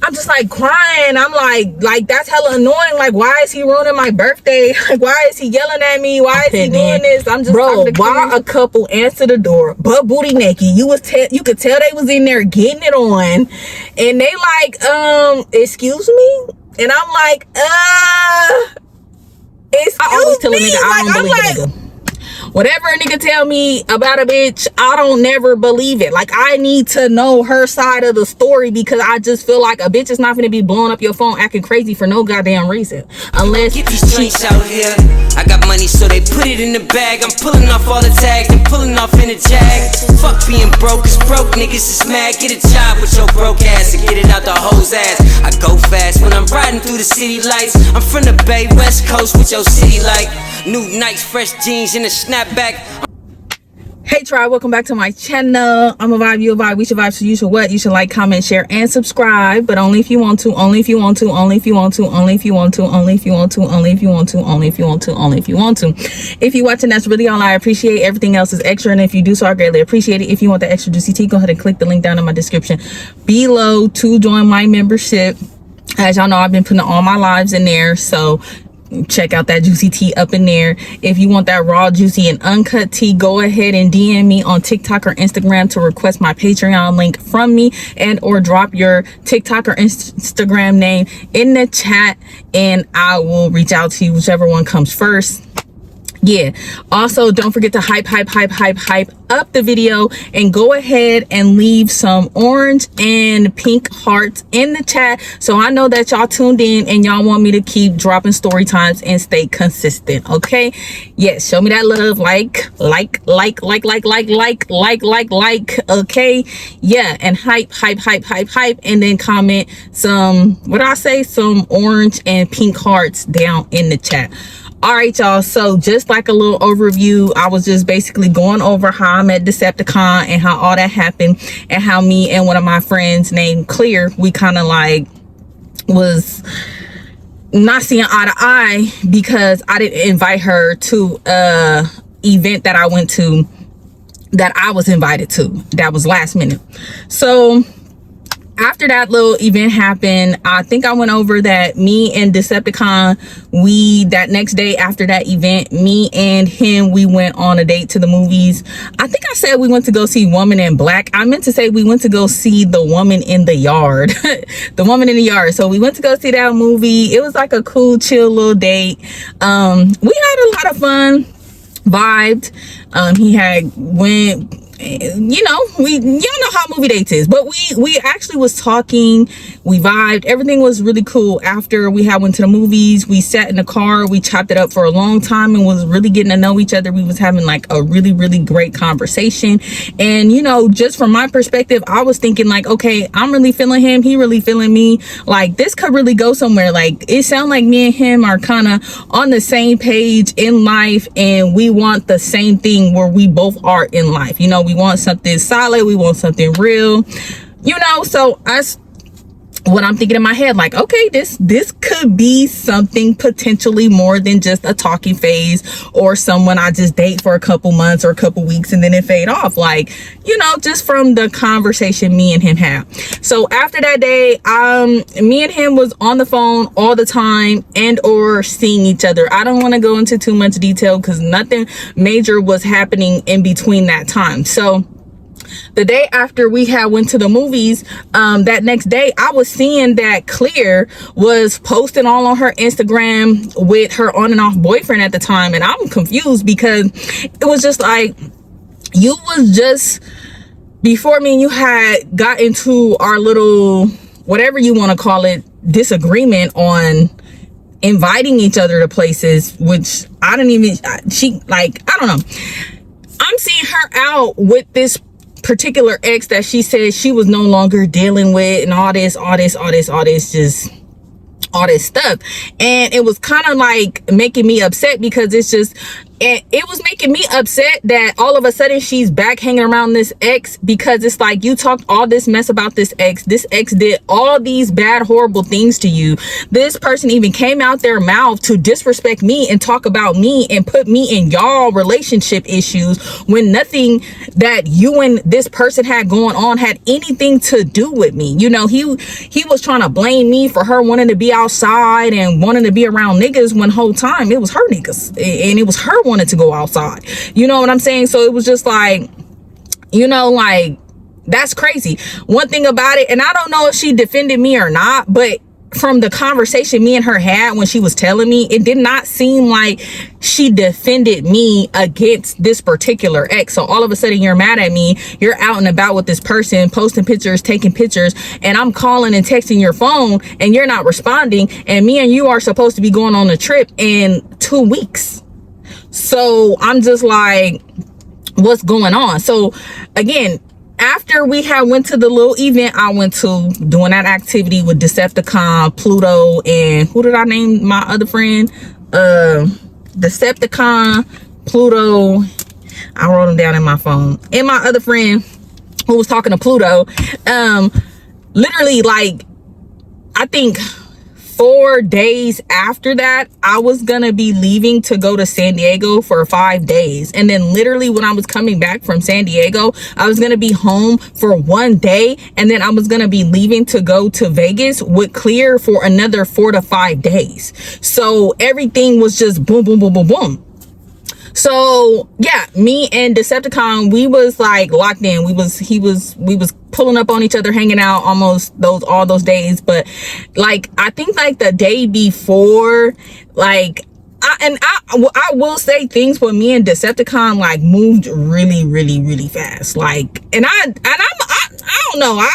I'm just like crying. I'm like that's hella annoying. Like, why is he ruining my birthday? Like, why is he yelling at me? Why is he doing this? I'm just, bro, why a couple answer the door butt booty naked? You could tell they was in there getting it on, and they like, excuse me, and I'm like, excuse I always tell a nigga I don't believe a nigga. Whatever a nigga tell me about a bitch, I don't never believe it. Like, I need to know her side of the story, because I just feel like a bitch is not gonna be blowing up your phone acting crazy for no goddamn reason. Unless get these drinks out here. I got money, so they put it in the bag. I'm pulling off all the tags and pulling off in the jag. Fuck being broke, cause broke niggas is mad. Get a job with your broke ass and get it out the hoe's ass. I go fast when I'm riding through the city lights. I'm from the Bay, West Coast with your city like new nice fresh jeans and a snapback. Hey tribe, welcome back to my channel. I'm a vibe, you a vibe, we should vibe, so you should what? You should like, comment, share, and subscribe, but only if you want to, only if you want to, only if you want to, only if you want to, only if you want to, only if you want to, only if you want to, only if you want to. If you're watching, that's really all I appreciate. Everything else is extra, and if you do so, I greatly appreciate it. If you want the extra juicy tea, go ahead and click the link down in my description below to join my membership. As y'all know, I've been putting all my lives in there, so check out that juicy tea up in there. If you want that raw, juicy, and uncut tea, go ahead and DM me on TikTok or Instagram to request my Patreon link from me, and or drop your TikTok or Instagram name in the chat, and I will reach out to you, whichever one comes first. Yeah, also don't forget to hype up the video, and go ahead and leave some orange and pink hearts in the chat, so I know that y'all tuned in and y'all want me to keep dropping story times and stay consistent. Okay, yes, show me that love, like, okay, yeah, and hype, and then comment some, what I say, some orange and pink hearts down in the chat. All right, y'all, so just like a little overview, I was just basically going over how I met Decepticon and how all that happened, and how me and one of my friends named Clear, we kind of like was not seeing eye to eye, because I didn't invite her to a event that I went to, that I was invited to, that was last minute. So after that little event happened, I think I went over that me and Decepticon, that next day after that event, me and him, we went on a date to the movies. I think I said we went to go see Woman in Black. I meant to say we went to go see The Woman in the Yard. The Woman in the Yard. So we went to go see that movie. It was like a cool, chill little date. We had a lot of fun, vibed. He had went, you know, y'all know how movie dates is, but we actually was talking, we vibed, everything was really cool. After we had went to the movies, we sat in the car, we chopped it up for a long time, and was really getting to know each other. We was having like a really great conversation, and you know, just from my perspective, I was thinking like, okay, I'm really feeling him, he really feeling me, like this could really go somewhere. Like, it sounds like me and him are kind of on the same page in life, and we want the same thing where we both are in life. You know, we want something solid, we want something real, you know. So what I'm thinking in my head, like, okay, this could be something potentially more than just a talking phase, or someone I just date for a couple months or a couple weeks and then it fade off, like, you know, just from the conversation me and him have. So after that day, me and him was on the phone all the time, and or seeing each other. I don't want to go into too much detail because nothing major was happening in between that time. So the day after we had went to the movies, that next day, I was seeing that Clear was posting all on her Instagram with her on and off boyfriend at the time, and I'm confused because it was just like, you was just, before me and you had got into our little, whatever you want to call it, disagreement on inviting each other to places, which I didn't even, I don't know. I'm seeing her out with this particular ex that she said she was no longer dealing with, and all this stuff, and it was kind of like making me upset, because it's just, And it was making me upset that all of a sudden she's back hanging around this ex, because it's like, you talked all this mess about this ex. This ex did all these bad, horrible things to you. This person even came out their mouth to disrespect me and talk about me and put me in y'all relationship issues when nothing that you and this person had going on had anything to do with me. You know, he was trying to blame me for her wanting to be outside and wanting to be around niggas, when whole time it was her niggas and it was her wanted to go outside. You know what I'm saying? So it was just like, you know, like, that's crazy. One thing about it, and I don't know if she defended me or not, but from the conversation me and her had when she was telling me, it did not seem like she defended me against this particular ex. So all of a sudden you're mad at me, you're out and about with this person, posting pictures, taking pictures, and I'm calling and texting your phone and you're not responding, and me and you are supposed to be going on a trip in 2 weeks. So I'm just like, what's going on? So again, after we had went to the little event I went to, doing that activity with Decepticon, Pluto, and who did I name my other friend? Decepticon, Pluto. I wrote them down in my phone. And my other friend who was talking to Pluto. Literally, like, I think 4 days after that, I was gonna be leaving to go to San Diego for 5 days. And then literally when I was coming back from San Diego, I was gonna be home for 1 day. And then I was gonna be leaving to go to Vegas with Clear for another 4 to 5 days. So everything was just boom, boom, boom, boom, boom. So yeah, me and Decepticon, we was like locked in. We was pulling up on each other, hanging out almost all those days. But like, I think like the day before, like, I will say things with me and Decepticon like moved really, really, really fast. Like, and I don't know.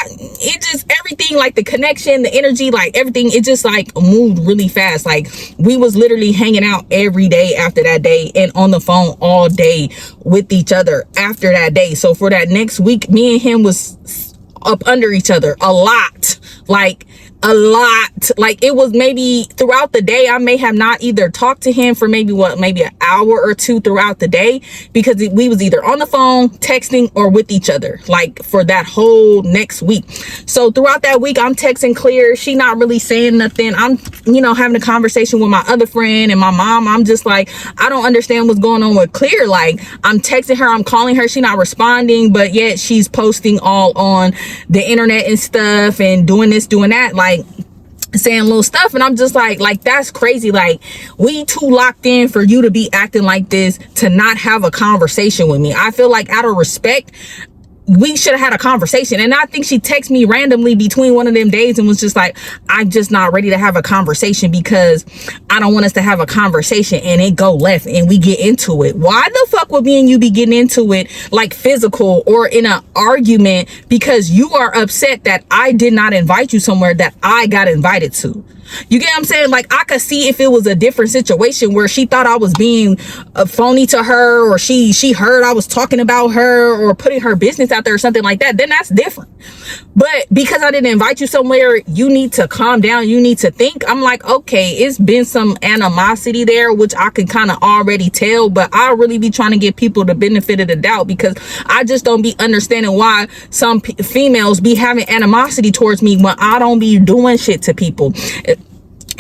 It just, everything, like the connection, the energy, like everything, it just like moved really fast. Like, we was literally hanging out every day after that day and on the phone all day with each other after that day. So for that next week, me and him was up under each other a lot. Like, it was maybe throughout the day, I may have not either talked to him for maybe an hour or two throughout the day, because we was either on the phone, texting, or with each other, like for that whole next week. So throughout that week, I'm texting Clear, she not really saying nothing. I'm, you know, having a conversation with my other friend and my mom. I'm just like, I don't understand what's going on with Clear. Like, I'm texting her, I'm calling her, she not responding, but yet she's posting all on the internet and stuff and doing this, doing that, like saying little stuff. And I'm just like, that's crazy. Like, we too locked in for you to be acting like this, to not have a conversation with me. I feel like out of respect, we should have had a conversation. And I think she texted me randomly between one of them days and was just like, I'm just not ready to have a conversation because I don't want us to have a conversation and it go left and we get into it. Why the fuck would me and you be getting into it like physical or in an argument because you are upset that I did not invite you somewhere that I got invited to? You get what I'm saying? Like, I could see if it was a different situation where she thought I was being phony to her, or she heard I was talking about her or putting her business out there or something like that, then that's different. But because I didn't invite you somewhere, you need to calm down. You need to think. I'm like, okay, it's been some animosity there, which I can kind of already tell, but I really be trying to give people the benefit of the doubt, because I just don't be understanding why some females be having animosity towards me when I don't be doing shit to people.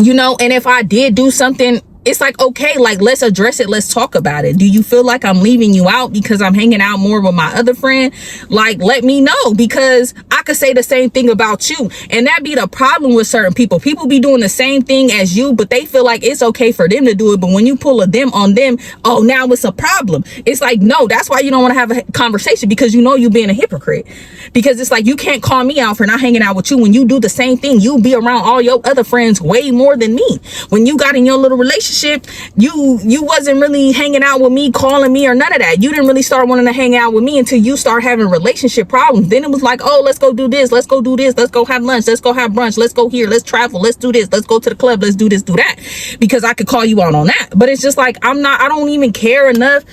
You know, and if I did do something, it's like, okay, like, let's address it. Let's talk about it. Do you feel like I'm leaving you out because I'm hanging out more with my other friend? Like, let me know, because I could say the same thing about you. And that be the problem with certain people. People be doing the same thing as you, but they feel like it's okay for them to do it. But when you pull a them on them, oh, now it's a problem. It's like, no, that's why you don't want to have a conversation, because you know you being a hypocrite. Because it's like, you can't call me out for not hanging out with you when you do the same thing. You be around all your other friends way more than me. When you got in your little relationship, you wasn't really hanging out with me, calling me, or none of that. You didn't really start wanting to hang out with me until you start having relationship problems. Then it was like, oh, let's go do this, let's go do this, let's go have lunch, let's go have brunch, let's go here, let's travel, let's do this, let's go to the club, let's do this, do that, because I could call you out on that. But it's just like, I don't even care enough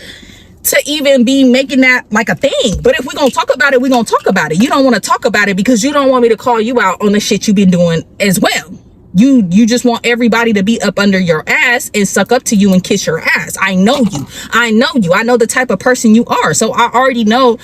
to even be making that like a thing. But if we're gonna talk about it, we're gonna talk about it. You don't want to talk about it because you don't want me to call you out on the shit you've been doing as well. you just want everybody to be up under your ass and suck up to you and kiss your ass. I know you. I know the type of person you are. So I already know.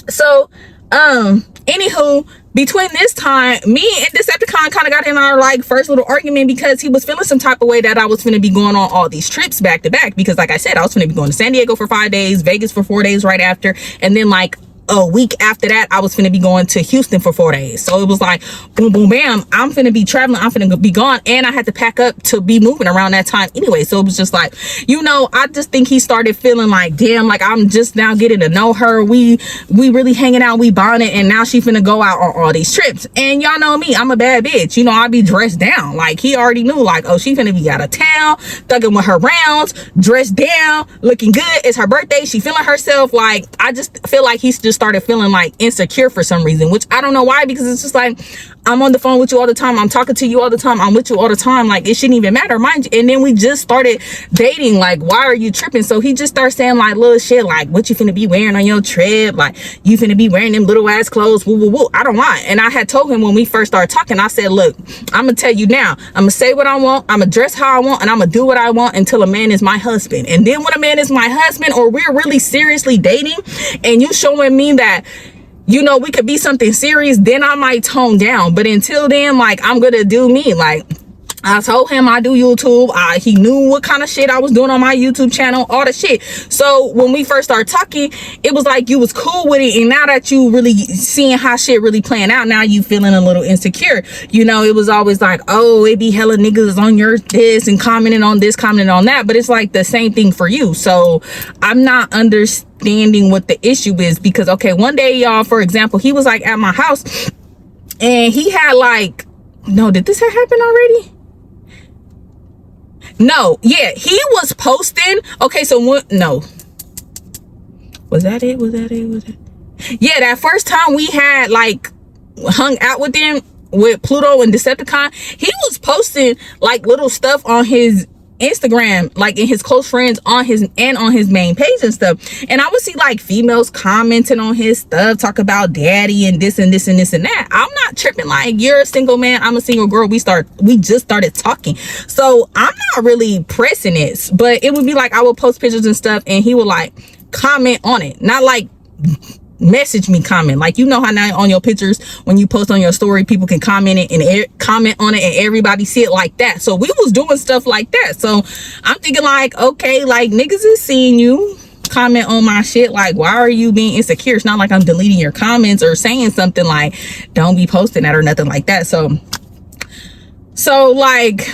So anywho, between this time, me and Decepticon kind of got in our like first little argument because he was feeling some type of way that I was finna be going on all these trips back to back, because like I said, I was finna be going to San Diego for 5 days, Vegas for 4 days right after, and then like a week after that I was finna be going to Houston for 4 days. So it was like boom boom bam, I'm finna be traveling, I'm finna be gone, and I had to pack up to be moving around that time anyway. So it was just like, you know, I just think he started feeling like, damn, like I'm just now getting to know her, we really hanging out, we bonding, and now she finna go out on all these trips. And y'all know me, I'm a bad bitch, you know, I be dressed down. Like he already knew, like, oh, she finna be out of town, thugging with her rounds, dressed down, looking good, it's her birthday, she feeling herself. Like I just feel like he's just started feeling like insecure for some reason, which I don't know why, because it's just like, I'm on the phone with you all the time, I'm talking to you all the time, I'm with you all the time, like it shouldn't even matter, mind you. And then we just started dating, like why are you tripping? So he just starts saying like little shit like, what you finna be wearing on your trip, like you finna be wearing them little ass clothes, woo woo woo. I don't mind. And I had told him when we first started talking, I said, look, I'm gonna tell you now, I'm gonna say what I want, I'm gonna dress how I want, and I'm gonna do what I want until a man is my husband. And then when a man is my husband, or we're really seriously dating and you showing me that, you know, we could be something serious, then I might tone down. But until then, like I'm gonna do me. Like I told him I do YouTube. He knew what kind of shit I was doing on my YouTube channel, all the shit. So when we first started talking, it was like you was cool with it. And now that you really seeing how shit really playing out, now you feeling a little insecure. You know, it was always like, oh, it be hella niggas on your this and commenting on this, commenting on that. But it's like the same thing for you. So I'm not understanding what the issue is, because, okay, one day, y'all, for example, he was like at my house and he had like, no, did this happen already? No, yeah, he was posting. Okay, so what? No, was that it? Yeah, that first time we had like hung out with them with Pluto and Decepticon, he was posting like little stuff on his Instagram, like in his close friends on his main page and stuff. And I would see like females commenting on his stuff, talk about daddy and this and this and this and that. I'm not tripping. Like, you're a single man, I'm a single girl, we just started talking, so I'm not really pressing it. But it would be like I would post pictures and stuff and he would like comment on it, not like message me, comment. Like, you know how now on your pictures when you post on your story, people can comment it and comment on it and everybody see it like that. So we was doing stuff like that. So I'm thinking like, okay, like niggas is seeing you comment on my shit, like why are you being insecure? It's not like I'm deleting your comments or saying something like don't be posting that or nothing like that. So like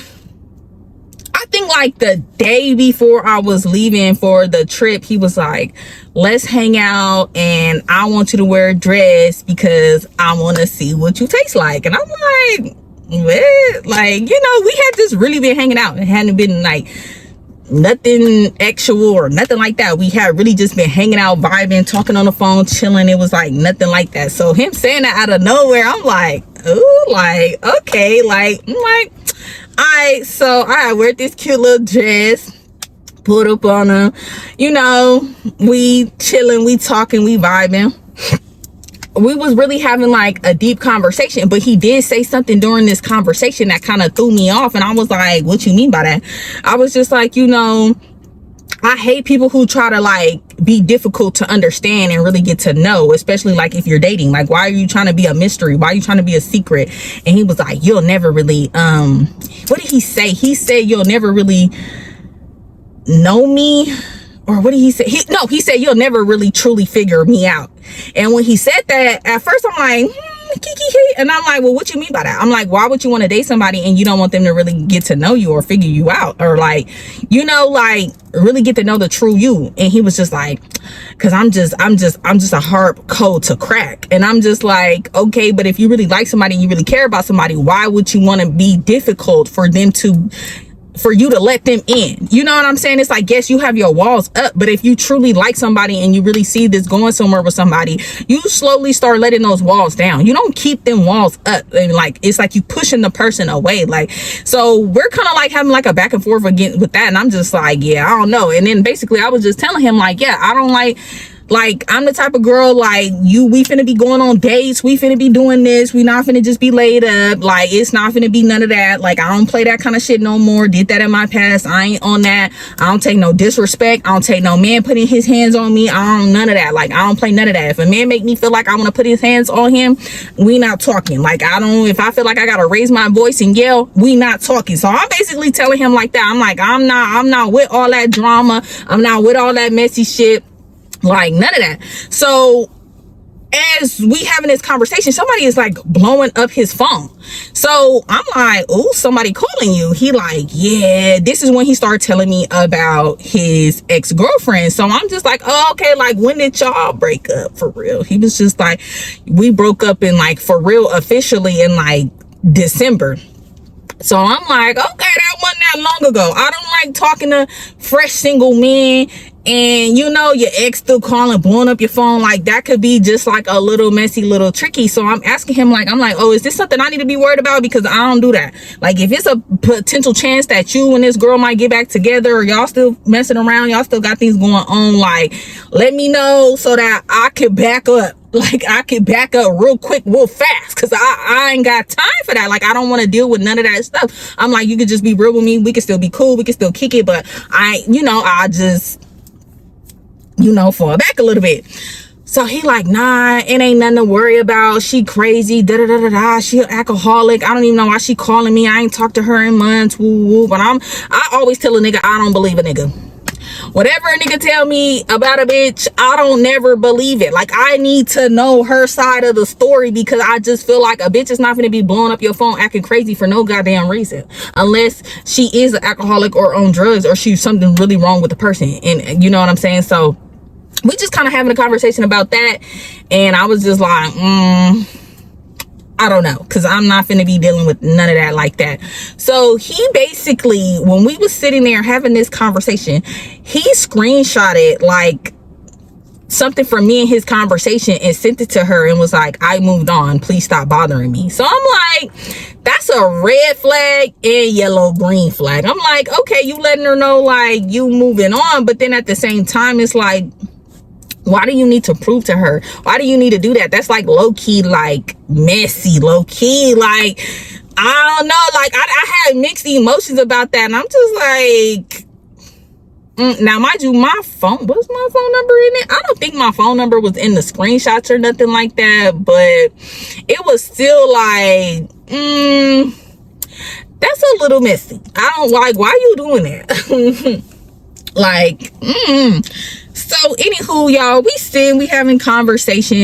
I think like the day before I was leaving for the trip, he was like, let's hang out and I want you to wear a dress because I want to see what you taste like. And I'm like, what? Like, you know, we had just really been hanging out. It hadn't been like nothing actual or nothing like that. We had really just been hanging out, vibing, talking on the phone, chilling. It was like nothing like that. So him saying that out of nowhere, I'm like, ooh, like, okay, like, I'm like, all right. So I wear this cute little dress, put up on her, you know, we chilling, we talking, we vibing. We was really having like a deep conversation, but he did say something during this conversation that kind of threw me off. And I was like, what you mean by that? I was just like, you know, I hate people who try to like be difficult to understand and really get to know, especially like if you're dating. Like, why are you trying to be a mystery? Why are you trying to be a secret? And he was like, you'll never really, what did he say? He said, you'll never really know me. Or what did he say? He said, you'll never really truly figure me out. And when he said that, at first I'm like, and I'm like, well, what you mean by that? I'm like, why would you want to date somebody and you don't want them to really get to know you or figure you out, or like, you know, like really get to know the true you? And he was just like, cause I'm just a hard code to crack. And I'm just like, okay, but if you really like somebody and you really care about somebody, why would you want to be difficult for you to let them in? You know what I'm saying? It's like, yes, you have your walls up, but if you truly like somebody and you really see this going somewhere with somebody, you slowly start letting those walls down. You don't keep them walls up, and like it's like you pushing the person away. Like, so we're kind of like having like a back and forth again with that, and I'm just like, yeah, I don't know. And then basically I was just telling him like, yeah, I don't like Like, I'm the type of girl, like, we finna be going on dates. We finna be doing this. We not finna just be laid up. Like, it's not finna be none of that. Like, I don't play that kind of shit no more. Did that in my past. I ain't on that. I don't take no disrespect. I don't take no man putting his hands on me. I don't, none of that. Like, I don't play none of that. If a man make me feel like I want to put his hands on him, we not talking. Like, I don't, if I feel like I gotta raise my voice and yell, we not talking. So I'm basically telling him like that. I'm like, I'm not with all that drama. I'm not with all that messy shit. Like, none of that. So as we having this conversation, somebody is like blowing up his phone. So I'm like, oh, somebody calling you. He like, yeah. This is when he started telling me about his ex-girlfriend. So I'm just like, oh, okay, like, when did y'all break up for real? He was just like, we broke up in, like, for real officially in like December. So I'm like, okay, that wasn't that long ago. I don't like talking to fresh single men, and you know, your ex still calling, blowing up your phone. Like, that could be just like a little messy, little tricky. So I'm asking him, like, I'm like, oh, is this something I need to be worried about? Because I don't do that. Like, if it's a potential chance that you and this girl might get back together, or y'all still messing around, y'all still got things going on, like, let me know so that I could back up. Like, I could back up real quick, real fast, because I ain't got time for that. Like, I don't want to deal with none of that stuff. I'm like, you could just be real with me. We can still be cool. We can still kick it. But I just, fall back a little bit. So he like, nah, it ain't nothing to worry about. She crazy, da-da-da-da-da. She an alcoholic. I don't even know why she calling me. I ain't talked to her in months, woo-woo. But I always tell a nigga, I don't believe a nigga. Whatever a nigga tell me about a bitch, I don't never believe it. Like, I need to know her side of the story, because I just feel like a bitch is not going to be blowing up your phone acting crazy for no goddamn reason, unless she is an alcoholic or on drugs, or she's something really wrong with the person. And you know what I'm saying? So we just kind of having a conversation about that, and I was just like, I don't know, because I'm not finna be dealing with none of that like that. So he basically, when we was sitting there having this conversation, he screenshotted like something from me and his conversation and sent it to her and was like, I moved on, please stop bothering me. So I'm like, that's a red flag and yellow green flag. I'm like, okay, you letting her know like you moving on, but then at the same time, it's like, why do you need to prove to her? Why do you need to do that? That's like low-key, like messy, low-key, like, I don't know, like I had mixed emotions about that. And I'm just like, now mind you, my phone, what's my phone number in it? I don't think my phone number was in the screenshots or nothing like that, but it was still like, that's a little messy. I don't like, why you doing that? Like, So anywho, y'all, we having conversation,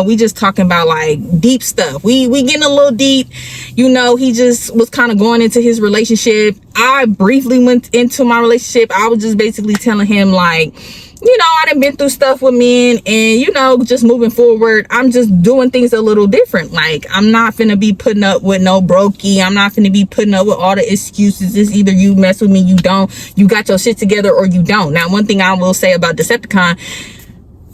we just talking about like deep stuff. We getting a little deep, he just was kind of going into his relationship. I briefly went into my relationship. I was just basically telling him like, I done been through stuff with men, and just moving forward, I'm just doing things a little different. Like, I'm not finna be putting up with no brokey. I'm not finna be putting up with all the excuses. It's either you mess with me, you don't, you got your shit together, or you don't. Now, one thing I will say about Decepticon,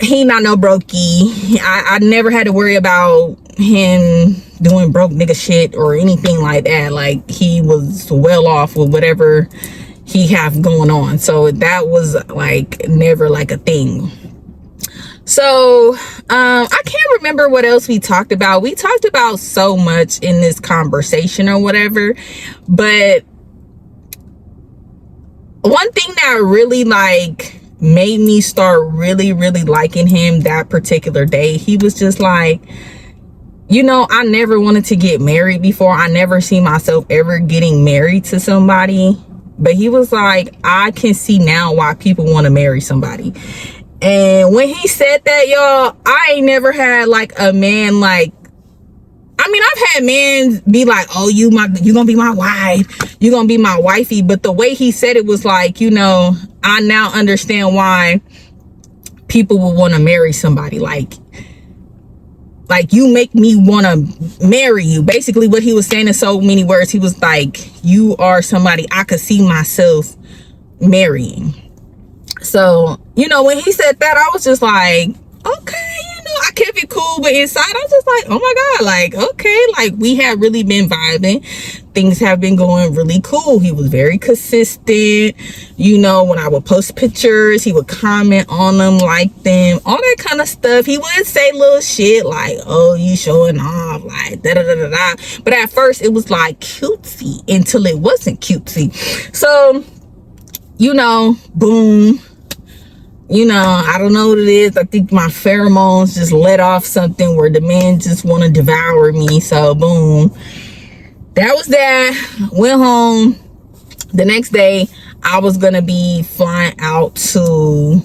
he not no brokey. I never had to worry about him doing broke nigga shit or anything like that. Like, he was well off with whatever he have going on, so that was like never like a thing. So I can't remember what else we talked about. We talked about so much in this conversation or whatever, but one thing that really like made me start really liking him that particular day, he was just like, I never wanted to get married before. I never seen myself ever getting married to somebody. But he was like, I can see now why people want to marry somebody. And when he said that, y'all, I ain't never had like a man like, I've had men be like, oh, you gonna be my wife, you gonna be my wifey. But the way he said it was like, I now understand why people would want to marry somebody. Like you make me want to marry you. Basically what he was saying in so many words, he was like, you are somebody I could see myself marrying. So, when he said that, I was just like, okay, I kept it cool, but inside I'm just like, oh my god, like, okay, like we have really been vibing. Things have been going really cool. He was very consistent. You know, when I would post pictures, he would comment on them, like them, all that kind of stuff. He would say little shit like, oh, you showing off, like da da da da da. But at first it was like cutesy until it wasn't cutesy. So, you know, boom. You know, I don't know what it is. I think my pheromones just let off something where the men just want to devour me. So boom. That was that. Went home. The next day, I was going to be flying out to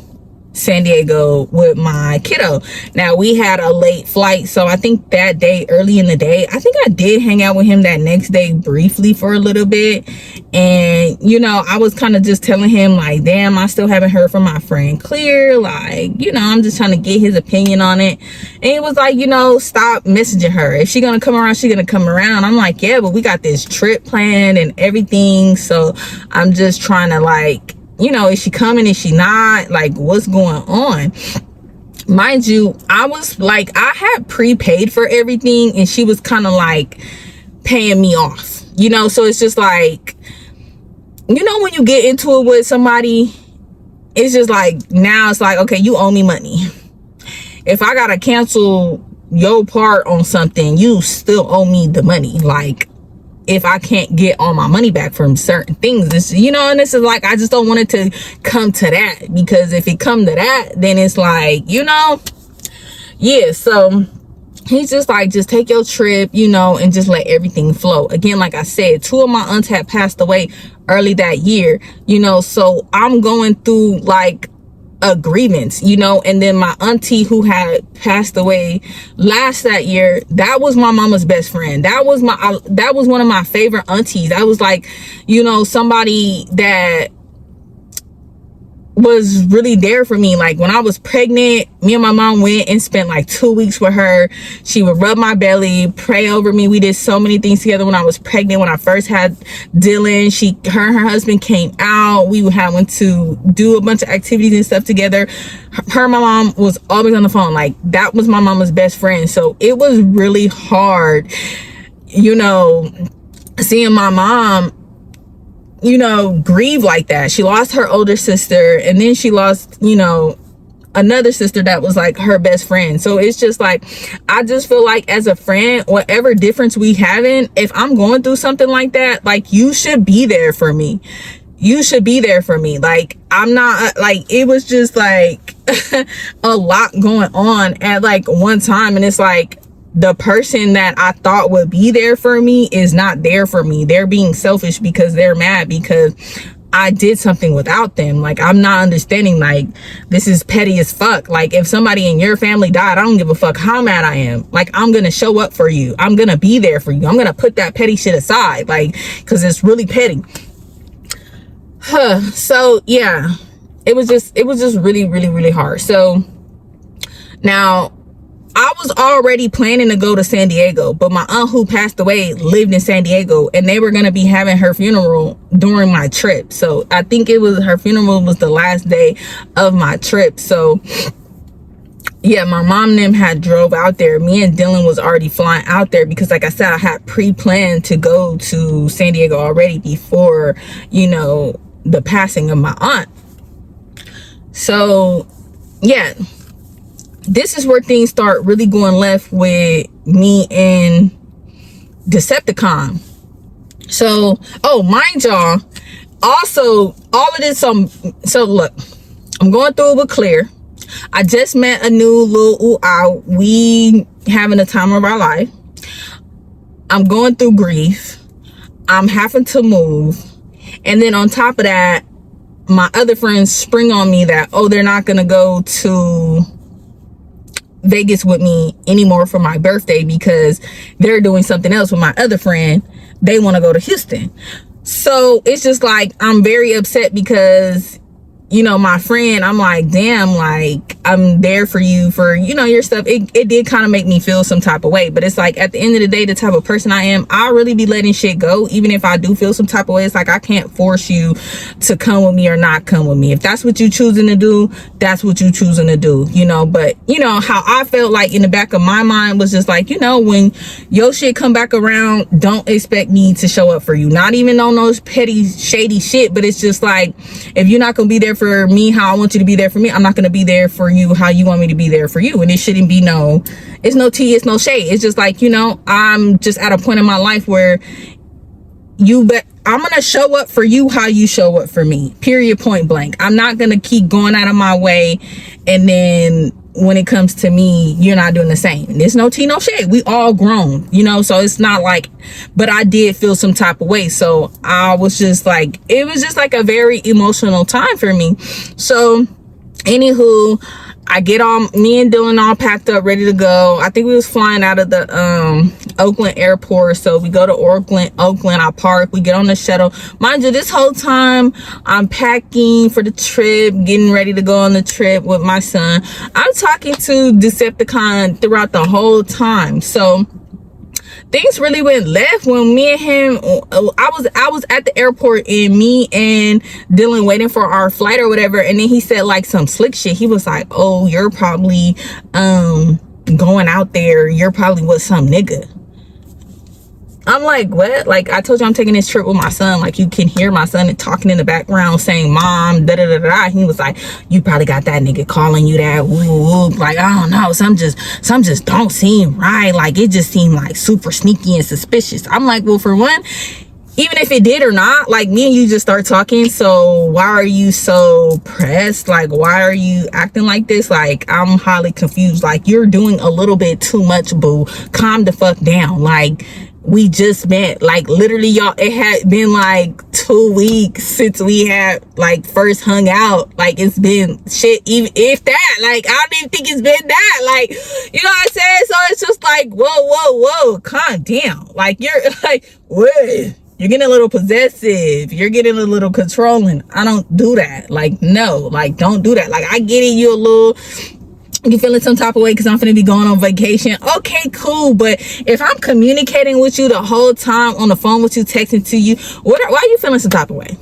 San Diego with my kiddo. Now, we had a late flight, so I think that day, early in the day, I think I did hang out with him that next day briefly for a little bit. And, you know, I was kind of just telling him, like, damn, I still haven't heard from my friend Clear. Like, you know, I'm just trying to get his opinion on it. And he was like, you know, stop messaging her. If she gonna come around, she gonna come around. I'm like, yeah, but we got this trip planned and everything. So I'm just trying to, like, you know, is she coming? Is she not? Like, what's going on? Mind you, I was like, I had prepaid for everything and she was kind of like paying me off, you know? So it's just like, you know, when you get into it with somebody, it's just like, now it's like, okay, you owe me money. If I gotta cancel your part on something, you still owe me the money. Like, if I can't get all my money back from certain things, this, you know, and this is like, I just don't want it to come to that, because if it come to that, then it's like, you know, yeah. So he's just like, just take your trip, you know, and just let everything flow. Again, like I said, 2 of my aunts had passed away early that year, you know, so I'm going through like agreements, you know. And then my auntie who had passed away last that year, that was my mama's best friend. That was one of my favorite aunties. That was like, you know, somebody that was really there for me. Like when I was pregnant, me and my mom went and spent like 2 weeks with her. She would rub my belly, pray over me. We did so many things together when I was pregnant. When I first had Dylan, her and her husband came out. We went to do a bunch of activities and stuff together. Her and my mom was always on the phone. Like, that was my mama's best friend. So it was really hard, you know, seeing my mom, you know, grieve like that. She lost her older sister, and then she lost, you know, another sister that was like her best friend. So it's just like, I just feel like as a friend, whatever difference we having, if I'm going through something like that, like, you should be there for me. You should be there for me. Like, I'm not, like, it was just like a lot going on at like one time, and it's like, the person that I thought would be there for me is not there for me. They're being selfish because they're mad because I did something without them. Like, I'm not understanding, like, this is petty as fuck. Like, if somebody in your family died, I don't give a fuck how mad I am. Like, I'm gonna show up for you. I'm gonna be there for you. I'm gonna put that petty shit aside, like, because it's really petty. So yeah, it was just really, really, really hard. So now, I was already planning to go to San Diego, but my aunt who passed away lived in San Diego, and they were going to be having her funeral during my trip. So I think her funeral was the last day of my trip. So yeah, my mom and them had drove out there. Me and Dylan was already flying out there because, like I said, I had pre-planned to go to San Diego already before, you know, the passing of my aunt. So yeah, this is where things start really going left with me and Decepticon. So, oh, mind y'all, also, all of this, so look, I'm going through it with Clear. I just met a new little ooh out. We having the time of our life. I'm going through grief. I'm having to move. And then on top of that, my other friends spring on me that, oh, they're not going to go to Vegas with me anymore for my birthday because they're doing something else with my other friend. They want to go to Houston. So it's just like, I'm very upset because you know, my friend, I'm like, damn, like, I'm there for you for, you know, your stuff. It did kind of make me feel some type of way. But it's like, at the end of the day, the type of person I am, I'll really be letting shit go. Even if I do feel some type of way, it's like, I can't force you to come with me or not come with me. If that's what you choosing to do, that's what you choosing to do, you know. But, you know, how I felt like in the back of my mind was just like, you know, when your shit come back around, don't expect me to show up for you. Not even on those petty, shady shit, but it's just like, if you're not gonna be there for me how I want you to be there for me, I'm not gonna be there for you how you want me to be there for you. And it shouldn't be it's no tea, it's no shade. It's just like, you know, I'm just at a point in my life where I'm gonna show up for you how you show up for me, period, point blank. I'm not gonna keep going out of my way, and then when it comes to me, you're not doing the same. There's no tea, no shade. We all grown, you know, so it's not like, but I did feel some type of way. So I was just like, it was just like a very emotional time for me. So anywho, I get me and Dylan all packed up, ready to go. I think we was flying out of the Oakland airport. So we go to Oakland, I park, we get on the shuttle. Mind you, this whole time I'm packing for the trip, getting ready to go on the trip with my son. I'm talking to Decepticon throughout the whole time. So things really went left when me and him, I was at the airport, and me and Dylan waiting for our flight or whatever, and then he said like some slick shit. He was like, oh, you're probably going out there, you're probably with some nigga. I'm like, what? Like, I told you I'm taking this trip with my son. Like, you can hear my son talking in the background saying mom, da da da da. He was like, you probably got that nigga calling you that. Woo, woo. Like, I don't know, some just don't seem right. Like, it just seemed like super sneaky and suspicious. I'm like, well, for one, even if it did or not, like, me and you just start talking, so why are you so pressed? Like, why are you acting like this? Like, I'm highly confused. Like, you're doing a little bit too much, boo. Calm the fuck down. Like, we just met, like, literally, y'all, it had been like 2 weeks since we had like first hung out. Like, it's been shit, even if that, like, I don't even think it's been that, like, you know what I'm saying? So it's just like, whoa, calm down. Like, you're like, what? You're getting a little possessive. You're getting a little controlling. I don't do that. Like, no, like, don't do that. Like, I get it, you feeling some type of way because I'm finna be going on vacation. Okay, cool. But if I'm communicating with you the whole time on the phone with you, texting to you, why are you feeling some type of way?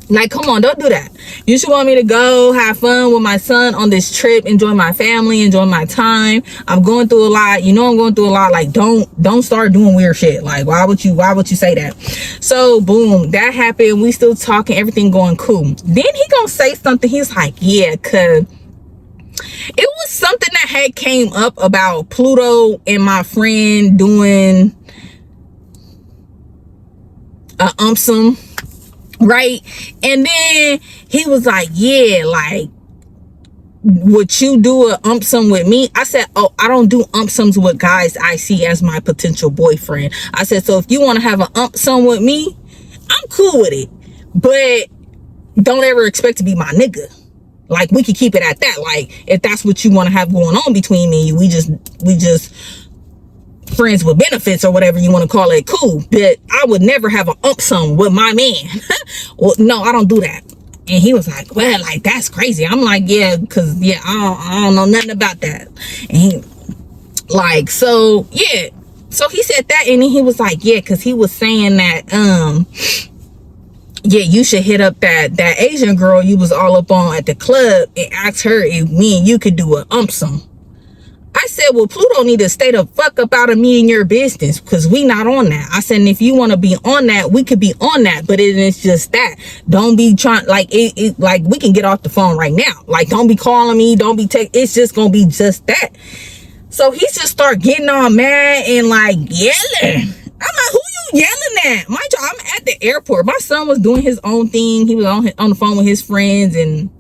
Like, come on, don't do that. You should want me to go have fun with my son on this trip, enjoy my family, enjoy my time. I'm going through a lot. You know I'm going through a lot. Like, don't start doing weird shit. Like, why would you say that? So, boom, that happened. We still talking, everything going cool. Then he gonna say something. He's like, yeah, cause it was something that had came up about Pluto and my friend doing a umpsum, right? And then he was like, yeah, like, would you do a umpsum with me? I said, oh, I don't do umpsums with guys I see as my potential boyfriend. I said, so if you want to have an umpsum with me, I'm cool with it, but don't ever expect to be my nigga. Like, we could keep it at that. Like, if that's what you want to have going on between me and you, we just friends with benefits or whatever you want to call it, cool. But I would never have an umpsum with my man. Well, no, I don't do that. And he was like, well, like, that's crazy. I'm like, yeah, because, yeah, I don't know nothing about that. And he, like, so, yeah. So he said that, and then he was like, yeah, because he was saying that, yeah, you should hit up that Asian girl you was all up on at the club and ask her if me and you could do a umpsum. I said, well, Pluto need to stay the fuck up out of me and your business, because we not on that. I said, and if you want to be on that, we could be on that, but it is just that. Don't be trying, like, like, we can get off the phone right now. Like, don't be calling me, don't be it's just gonna be just that. So he just start getting all mad and like yelling. I'm like, who you yelling at? Mind you, I'm at the airport. My son was doing his own thing. He was on the phone with his friends, and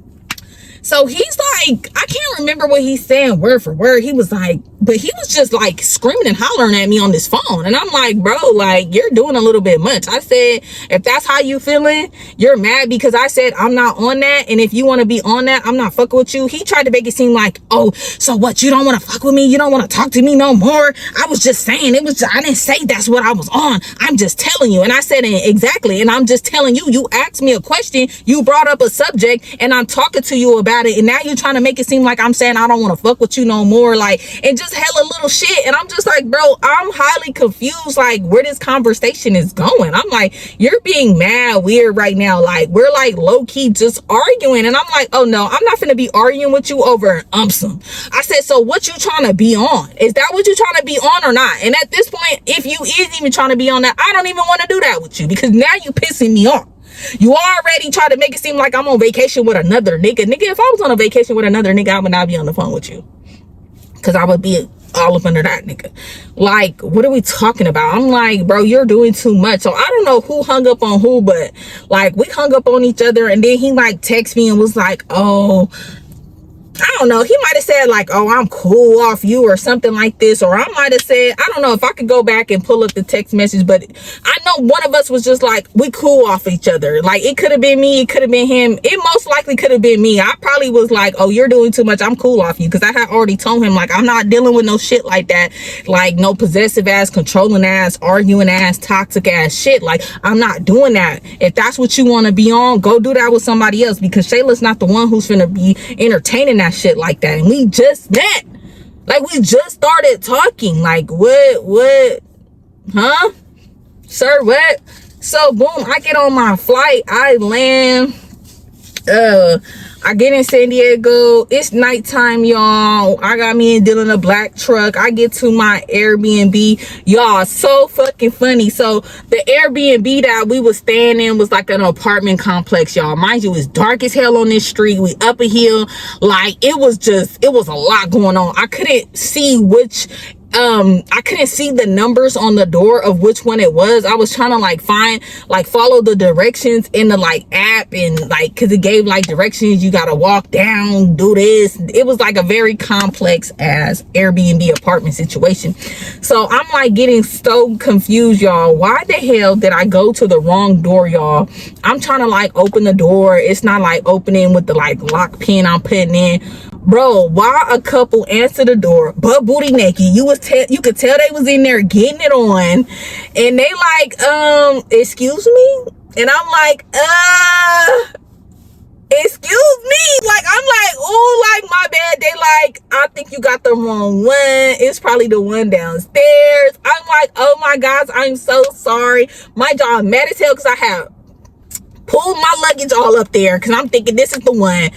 so he's like, I can't remember what he's saying word for word. He was like, but he was just like screaming and hollering at me on this phone. And I'm like, bro, like, you're doing a little bit much. I said, if that's how you feeling, you're mad because I said I'm not on that. And if you want to be on that, I'm not fucking with you. He tried to make it seem like, oh, so what? You don't want to fuck with me? You don't want to talk to me no more? I was just saying, I didn't say that's what I was on. I'm just telling you. And I said, exactly. And I'm just telling you, you asked me a question, you brought up a subject, and I'm talking to you about it. And now you're trying to make it seem like I'm saying I don't want to fuck with you no more. Like, and just hella little shit. And I'm just like, bro, I'm highly confused, like, where this conversation is going. I'm like, you're being mad weird right now. Like, we're like low-key just arguing. And I'm like, oh no, I'm not finna be arguing with you over an umpsum. I said, so what you trying to be on? Is that what you trying to be on or not? And at this point, if you is even trying to be on that, I don't even want to do that with you, because now you pissing me off. You already try to make it seem like I'm on vacation with another nigga. Nigga, if I was on a vacation with another nigga, I would not be on the phone with you, because I would be all up under that nigga. Like, what are we talking about? I'm like, bro, you're doing too much. So I don't know who hung up on who, but like, we hung up on each other, and then he like texted me and was like, oh, I don't know, he might have said like, oh, I'm cool off you or something like this. Or I might have said, I don't know if I could go back and pull up the text message, but I know one of us was just like, we cool off each other. Like, it could have been me, it could have been him. It most likely could have been me. I probably was like, oh, you're doing too much, I'm cool off you, because I had already told him, like, I'm not dealing with no shit like that. Like, no possessive ass, controlling ass, arguing ass, toxic ass shit. Like, I'm not doing that. If that's what you want to be on, go do that with somebody else, because Shayla's not the one who's finna be entertaining that shit like that. And we just met, like, we just started talking. Like, what huh, sir, what? So boom, I get on my flight, I land, I get in San Diego. It's nighttime, y'all. I got me and Dylan a black truck. I get to my Airbnb, y'all. So fucking funny. So the Airbnb that we was staying in was like an apartment complex, y'all. Mind you, it's dark as hell on this street. We up a hill. Like, it was a lot going on. I couldn't see which I couldn't see the numbers on the door of which one it was. I was trying to like follow the directions in the like app, and like, cause it gave like directions, you gotta walk down, do this. It was like a very complex ass Airbnb apartment situation. So I'm like getting so confused, y'all. Why the hell did I go to the wrong door, y'all? I'm trying to like open the door. It's not like opening with the like lock pin I'm putting in. Bro, why a couple answer the door, butt booty naked? You could tell they was in there getting it on, and they like, excuse me? And I'm like, excuse me? Like, I'm like, oh, like, my bad. They like, I think you got the wrong one. It's probably the one downstairs. I'm like, oh my gosh, I'm so sorry. My jaw mad as hell because I have pulled my luggage all up there, because I'm thinking this is the one.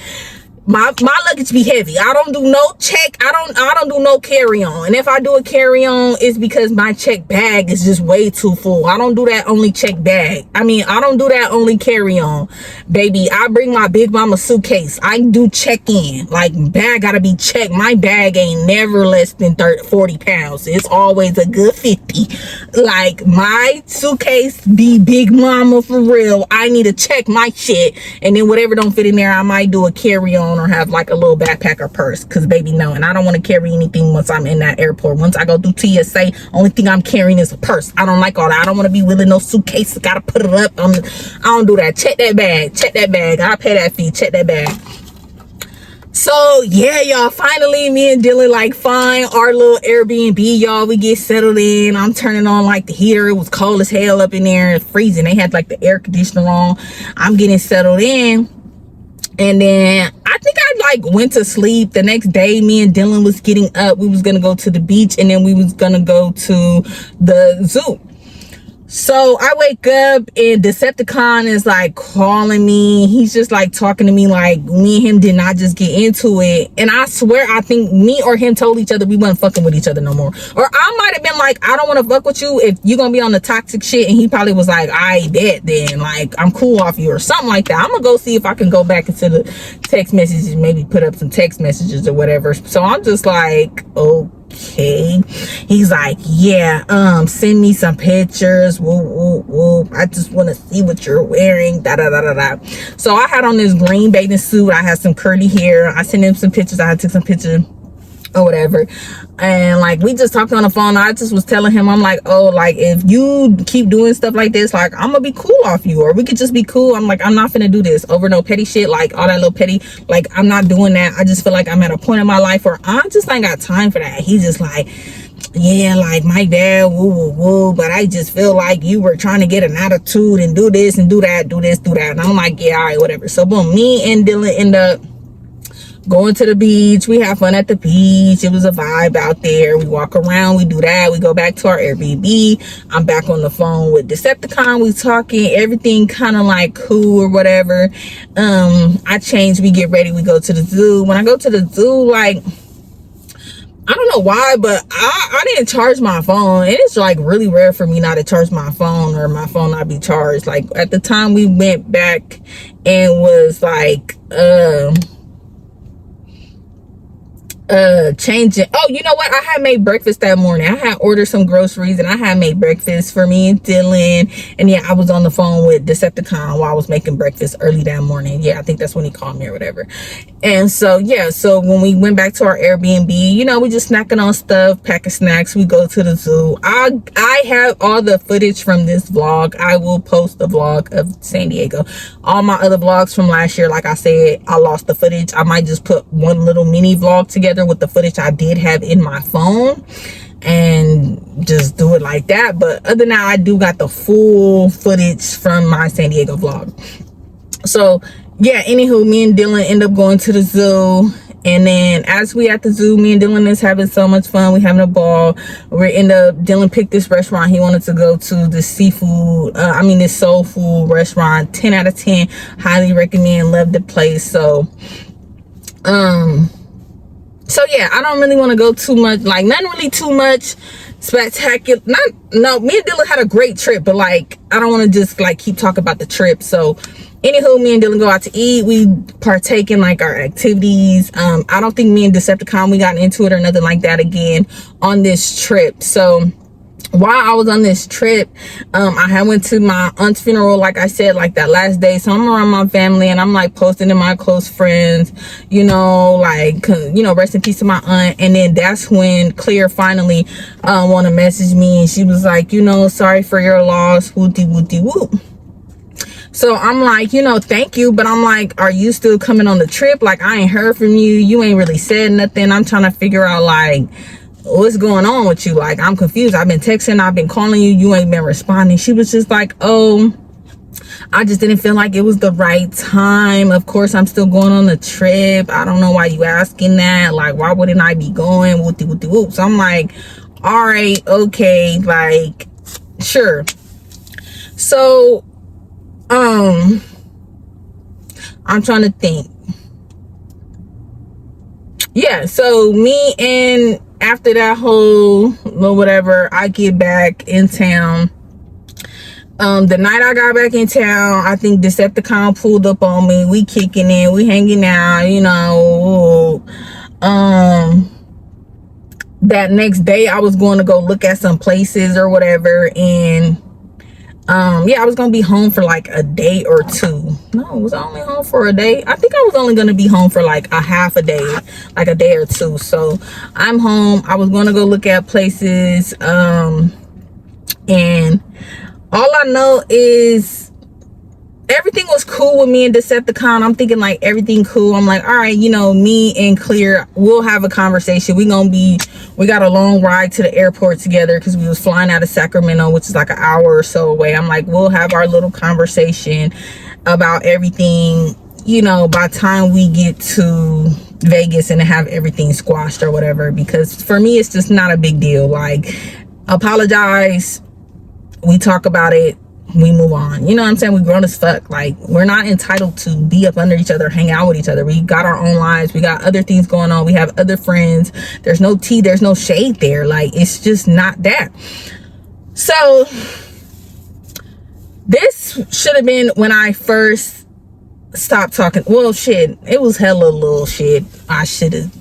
My luggage be heavy. I don't do no check. I don't do no carry-on. And if I do a carry-on, it's because my check bag is just way too full. I don't do that only check bag. I mean, I don't do that only carry-on. Baby, I bring my big mama suitcase. I do check-in. Like, bag gotta be checked. My bag ain't never less than 40 pounds. It's always a good 50. Like, my suitcase be big mama for real. I need to check my shit. And then whatever don't fit in there, I might do a carry-on or have like a little backpack or purse, because baby, no. And I don't want to carry anything once I'm in that airport. Once I go through TSA, only thing I'm carrying is a purse. I don't like all that. I don't want to be wheeling no suitcase. Gotta put it up. I don't do that. Check that bag. I'll pay that fee. Check that bag. So yeah, y'all, finally me and Dylan like find our little Airbnb, y'all. We get settled in. I'm turning on like the heater. It was cold as hell up in there. It's freezing. They had like the air conditioner on. I'm getting settled in. And then I think I like went to sleep. The next day, me and Dylan was getting up. We was gonna go to the beach, and then we was gonna go to the zoo. So I wake up and Decepticon is like calling me. He's just like talking to me like me and him did not just get into it. And I swear, I think me or him told each other we wasn't fucking with each other no more. Or I might have been like, I don't want to fuck with you if you gonna be on the toxic shit. And he probably was like, I bet then, like, I'm cool off you or something like that. I'm gonna go see if I can go back into the text messages, maybe put up some text messages or whatever. So I'm just like, okay. okay. He's like, yeah, send me some pictures. Woo, woo, woo. I just want to see what you're wearing. Da da da da da. So I had on this green bathing suit. I had some curly hair. I sent him some pictures. I took some pictures or whatever, and like we just talked on the phone. I just was telling him, I'm like, oh, like if you keep doing stuff like this, like I'm gonna be cool off you, or we could just be cool. I'm like, I'm not finna do this over no petty shit, like all that little petty, like I'm not doing that. I just feel like I'm at a point in my life where I just ain't got time for that. He's just like, yeah, like my dad, woo woo woo, but I just feel like you were trying to get an attitude and do this and do that, do this, do that. And I'm like, yeah, all right, whatever. So boom, me and Dylan end up going to the beach. We have fun at the beach. It was a vibe out there. We walk around, we do that, we go back to our Airbnb. I'm back on the phone with Decepticon. We talking, everything kind of like cool or whatever. I change, we get ready, we go to the zoo. When I go to the zoo, like I don't know why, but I didn't charge my phone. And it's like really rare for me not to charge my phone or my phone not be charged. Like at the time we went back and was like changing. Oh, you know what, I had made breakfast that morning. I had ordered some groceries and I had made breakfast for me and Dylan, and yeah, I was on the phone with Decepticon while I was making breakfast early that morning. Yeah, I think that's when he called me or whatever. And so yeah, so when we went back to our Airbnb, you know, we just snacking on stuff, packing snacks, we go to the zoo. I have all the footage from this vlog. I will post the vlog of San Diego. All my other vlogs from last year, like I said, I lost the footage. I might just put one little mini vlog together with the footage I did have in my phone and just do it like that. But other than that, I do got the full footage from my San Diego vlog. So yeah, anywho, me and Dylan end up going to the zoo. And then as we at the zoo, me and Dylan is having so much fun. We having a ball. Dylan picked this restaurant he wanted to go to, this seafood, this soul food restaurant. 10 out of 10, highly recommend, love the place. So yeah, I don't really want to go too much, like nothing really too much spectacular. No, me and Dylan had a great trip, but like I don't want to just like keep talking about the trip. So anywho, me and Dylan go out to eat. We partake in like our activities. I don't think me and Decepticon, we got into it or nothing like that again on this trip. So while I was on this trip, I had went to my aunt's funeral, like I said, like that last day. So I'm around my family and I'm like posting to my close friends, you know, like, you know, rest in peace to my aunt. And then that's when Claire finally want to message me, and she was like, you know, sorry for your loss, whoopty whoopty whoop. So I'm like, you know, thank you, but I'm like, are you still coming on the trip? Like, I ain't heard from you. You ain't really said nothing. I'm trying to figure out like what's going on with you. Like, I'm confused. I've been texting, I've been calling you, you ain't been responding. She was just like, oh, I just didn't feel like it was the right time. Of course, I'm still going on the trip. I don't know why you asking that. Like, why wouldn't I be going? Whoopty whoopty whoop. So I'm like, all right, okay, like, sure. So I'm trying to think. Yeah, so me and after that whole whatever, I get back in town. The night I got back in town, I think Decepticon pulled up on me. We kicking it, we hanging out, you know. That next day I was going to go look at some places or whatever, and yeah, I was gonna be home for like a day or two. No, was I only home for a day? I think I was only gonna be home for like a half a day, like a day or two. So I'm home. I was gonna go look at places, and all I know is everything was cool with me and Decepticon. I'm thinking like everything cool. I'm like, all right, you know, me and Clear, we'll have a conversation. We got a long ride to the airport together because we was flying out of Sacramento, which is like an hour or so away. I'm like, we'll have our little conversation about everything, you know, by the time we get to Vegas and have everything squashed or whatever. Because for me, it's just not a big deal. Like, apologize, we talk about it, we move on. You know what I'm saying? We grown as fuck. Like, we're not entitled to be up under each other, hang out with each other. We got our own lives. We got other things going on. We have other friends. There's no tea. There's no shade there. Like, it's just not that. So this should have been when I first stopped talking. Well, shit, it was hella little shit I should have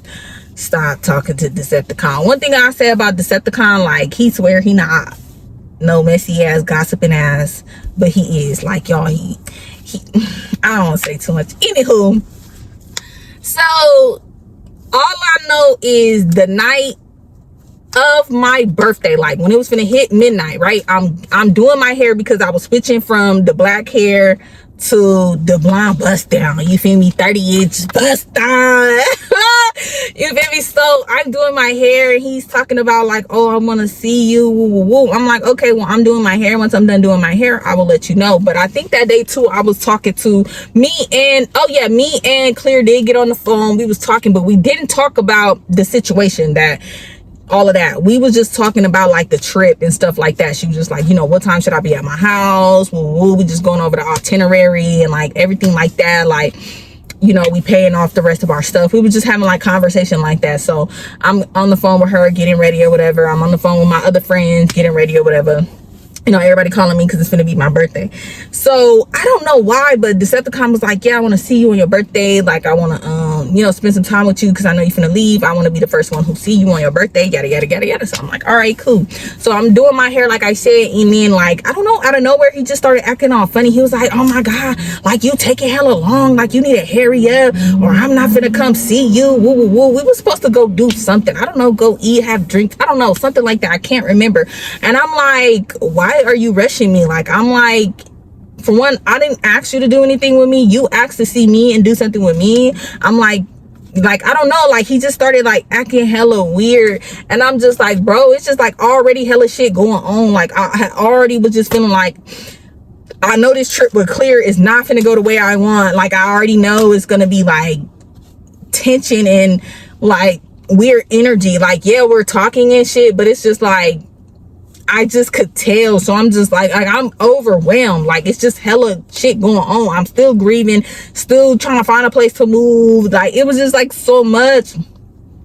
stop talking to Decepticon. One thing I say about Decepticon, like, he swear he not no messy ass, gossiping ass, but he is. Like, y'all, he I don't want to say too much. Anywho, so all I know is the night of my birthday, like when it was finna hit midnight, right? I'm doing my hair because I was switching from the black hair to the blonde bust down. You feel me? 30-inch bust down. You feel me? So I'm doing my hair and he's talking about like, oh, I want to see you. Woo, woo, woo. I'm like, okay, well, I'm doing my hair. Once I'm done doing my hair, I will let you know. But I think that day too, I was talking to me and Clear did get on the phone. We was talking, but we didn't talk about the situation, that all of that. We was just talking about like the trip and stuff like that. She was just like, you know, what time should I be at my house? We just going over the itinerary and like everything like that. Like, you know, we paying off the rest of our stuff. We were just having like conversation like that. So I'm on the phone with her getting ready or whatever. I'm on the phone with my other friends getting ready or whatever. You know, everybody calling me because it's gonna be my birthday. So I don't know why, but Decepticon was like, yeah, I want to see you on your birthday. Like, I want to you know, spend some time with you because I know you're finna leave. I want to be the first one who see you on your birthday, yada yada yada yada. So I'm like, all right, cool. So I'm doing my hair like I said, and then like, I don't know, out of nowhere he just started acting all funny. He was like, oh my god, like you taking hella long, like you need to hurry up or I'm not finna come see you. Woo woo woo. We were supposed to go do something, I don't know, go eat, have drinks, I don't know, something like that. I can't remember. And I'm like, why are you rushing me? Like, I'm like, for one, I didn't ask you to do anything with me. You asked to see me and do something with me. I'm like, I don't know, like he just started like acting hella weird, and I'm just like, bro, it's just like already hella shit going on. Like I already was just feeling like, I know this trip with Clear is not finna go the way I want. Like I already know it's gonna be like tension and like weird energy. Like, yeah, we're talking and shit, but it's just like, I just could tell. So I'm just like I'm overwhelmed. Like, it's just hella shit going on. I'm still grieving, still trying to find a place to move. Like, it was just like so much.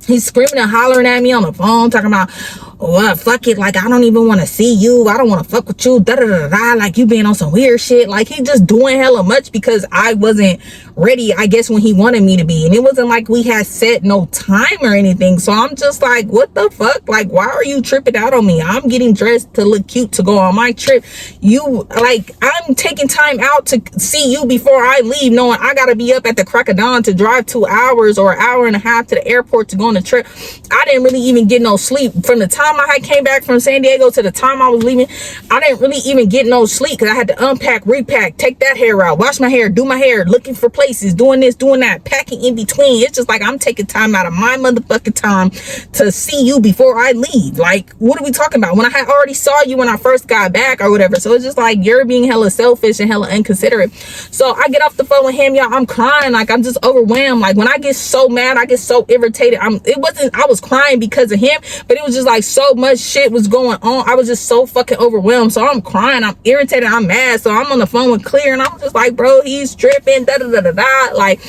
He's screaming and hollering at me on the phone, talking about, well, fuck it, like I don't even want to see you, I don't want to fuck with you, da da da da, like you being on some weird shit. Like, he just doing hella much because I wasn't ready, I guess, when he wanted me to be. And it wasn't like we had set no time or anything. So I'm just like, what the fuck? Like, why are you tripping out on me? I'm getting dressed to look cute to go on my trip. You, like, I'm taking time out to see you before I leave, knowing I gotta be up at the crack of dawn to drive 2 hours or an hour and a half to the airport to go on the trip. I didn't really even get no sleep from the time I came back from San Diego to the time I was leaving. I didn't really even get no sleep because I had to unpack, repack, take that hair out, wash my hair, do my hair, looking for places, doing this, doing that, packing in between. It's just like I'm taking time out of my motherfucking time to see you before I leave. Like, what are we talking about? When I had already saw you when I first got back or whatever. So it's just like, you're being hella selfish and hella inconsiderate. So I get off the phone with him, y'all. I'm crying. Like, I'm just overwhelmed. Like, when I get so mad, I get so irritated. I was crying because of him, but it was just like so much shit was going on. I was just so fucking overwhelmed. So I'm crying, I'm irritated, I'm mad. So I'm on the phone with Clear and I'm just like, bro, he's tripping, da da da da da. Like,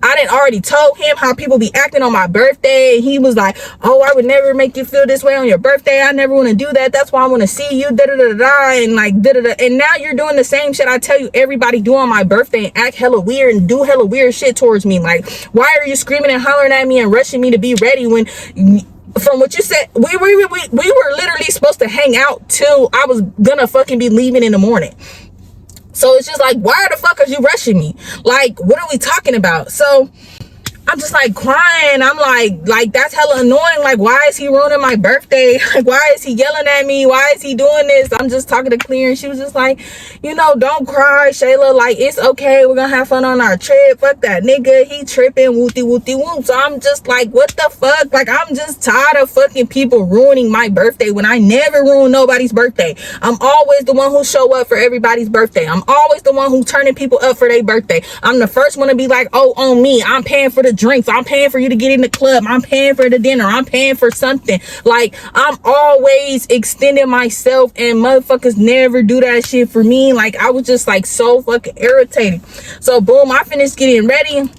I didn't already told him how people be acting on my birthday. He was like, oh, I would never make you feel this way on your birthday. I never want to do that. That's why I want to see you, da da da da. And like, da da da. And now you're doing the same shit I tell you everybody do on my birthday and act hella weird and do hella weird shit towards me. Like, why are you screaming and hollering at me and rushing me to be ready when, from what you said, we were literally supposed to hang out till I was gonna fucking be leaving in the morning. So it's just like, why the fuck are you rushing me? Like, what are we talking about? So I'm just like crying. I'm like that's hella annoying. Like, why is he ruining my birthday? Like, why is he yelling at me? Why is he doing this? I'm just talking to Clear and she was just like, you know, don't cry, Shayla. Like, it's okay. We're gonna have fun on our trip. Fuck that nigga. He tripping, wooty wooty whoop. So I'm just like, what the fuck? Like, I'm just tired of fucking people ruining my birthday when I never ruin nobody's birthday. I'm always the one who show up for everybody's birthday. I'm always the one who turning people up for their birthday. I'm the first one to be like, oh, on me. I'm paying for the drinks, I'm paying for you to get in the club, I'm paying for the dinner, I'm paying for something. Like, I'm always extending myself and motherfuckers never do that shit for me. Like, I was just like so fucking irritated. So boom, I finished getting ready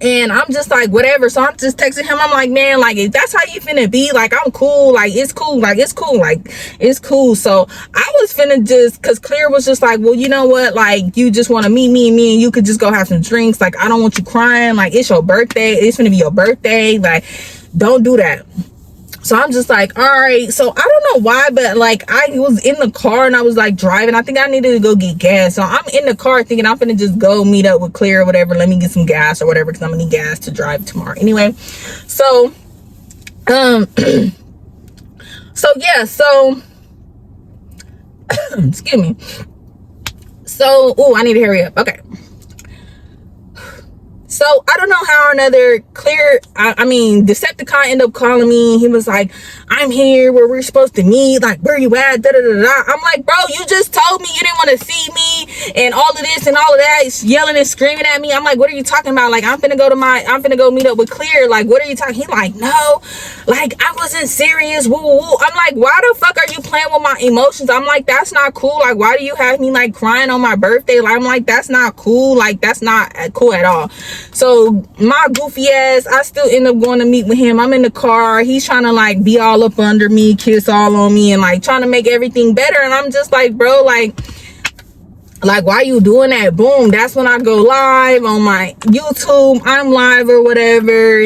and I'm just like, whatever. So I'm just texting him. I'm like, man, like, if that's how you finna be, like, I'm cool. Like, it's cool. Like, it's cool. Like, it's cool. So I was finna just, cause Clear was just like, well, you know what? Like, you just want to meet me and you could just go have some drinks. Like, I don't want you crying. Like, it's your birthday. It's finna be your birthday. Like, Don't do that. So I'm just like, all right. So I don't know why, but like I was in the car and I was like driving. I think I needed to go get gas. So I'm in the car thinking I'm gonna just go meet up with Claire or whatever. Let me get some gas or whatever, because I'm gonna need gas to drive tomorrow. Anyway, so so yeah, so excuse me. So I need to hurry up. Okay. So I don't know how or another, Decepticon ended up calling me. He was like, I'm here where we're supposed to meet. Like, where you at? Da, da, da, da. I'm like, bro, you just told me you didn't want to see me and all of this and all of that. He's yelling and screaming at me. I'm like, what are you talking about? Like, I'm finna go meet up with Clear. Like, what are you talking? He's like, no, like, I wasn't serious. Woo, woo, woo. I'm like, why the fuck are you playing with my emotions? I'm like, that's not cool. Like, why do you have me like crying on my birthday? Like, I'm like, that's not cool. Like, that's not cool at all. So my goofy ass, I still end up going to meet with him. I'm in the car. He's trying to like be all up under me, kiss all on me, and like trying to make everything better. And I'm just like, bro, like why you doing that? Boom. That's when I go live on my YouTube. I'm live or whatever.